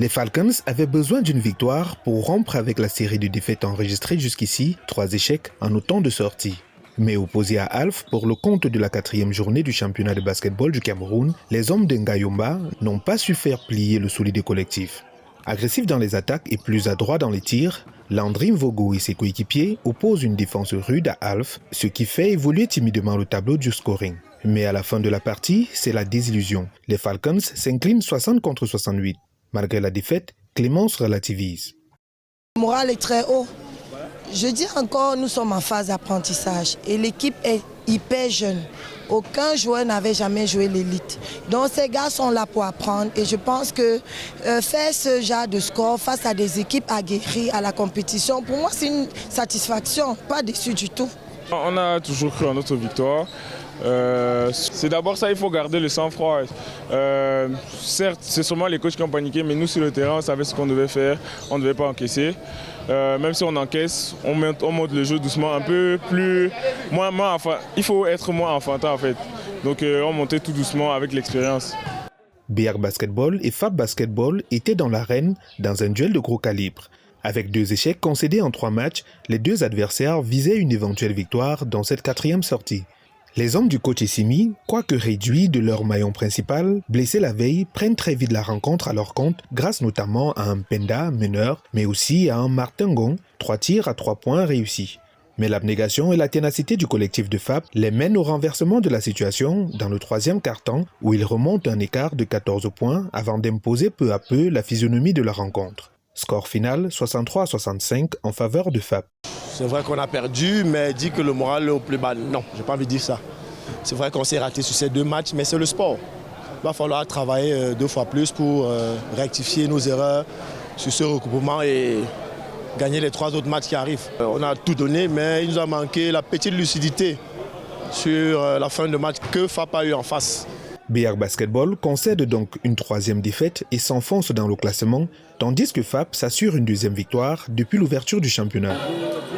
Les Falcons avaient besoin d'une victoire pour rompre avec la série de défaites enregistrées jusqu'ici, 3 échecs en autant de sorties. Mais opposés à Alf pour le compte de la 4e journée du championnat de basketball du Cameroun, les hommes d'Ngayomba n'ont pas su faire plier le solide collectif. Agressif dans les attaques et plus adroit dans les tirs, Landry Mvogo et ses coéquipiers opposent une défense rude à Alf, ce qui fait évoluer timidement le tableau du scoring. Mais à la fin de la partie, c'est la désillusion. Les Falcons s'inclinent 60 contre 68. Malgré la défaite, Clémence relativise. Le moral est très haut. Je dis encore, nous sommes en phase d'apprentissage et l'équipe est hyper jeune. Aucun joueur n'avait jamais joué l'élite. Donc ces gars sont là pour apprendre et je pense que faire ce genre de score face à des équipes aguerries à la compétition, pour moi c'est une satisfaction, pas déçu du tout. On a toujours cru en notre victoire. C'est d'abord ça, il faut garder le sang-froid. Certes, c'est sûrement les coachs qui ont paniqué, mais nous sur le terrain, on savait ce qu'on devait faire, on ne devait pas encaisser. Même si on encaisse, on monte le jeu doucement, un peu plus... il faut être moins enfantin en fait. Donc on montait tout doucement avec l'expérience. BR Basketball et Fab Basketball étaient dans l'arène dans un duel de gros calibre. Avec 2 échecs concédés en 3 matchs, les 2 adversaires visaient une éventuelle victoire dans cette 4e sortie. Les hommes du coach Essimi, quoique réduits de leur maillon principal, blessés la veille, prennent très vite la rencontre à leur compte grâce notamment à un Penda meneur, mais aussi à un Martin Gong, 3 tirs à 3 points réussis. Mais l'abnégation et la ténacité du collectif de FAP les mènent au renversement de la situation dans le 3e quart-temps où ils remontent un écart de 14 points avant d'imposer peu à peu la physionomie de la rencontre. Score final 63-65 en faveur de FAP. C'est vrai qu'on a perdu, mais dit que le moral est au plus bas. Non, je n'ai pas envie de dire ça. C'est vrai qu'on s'est raté sur ces 2 matchs, mais c'est le sport. Il va falloir travailler 2 fois plus pour rectifier nos erreurs sur ce regroupement et gagner les 3 autres matchs qui arrivent. On a tout donné, mais il nous a manqué la petite lucidité sur la fin de match que FAP a eu en face. BR Basketball concède donc une 3e défaite et s'enfonce dans le classement, tandis que FAP s'assure une 2e victoire depuis l'ouverture du championnat.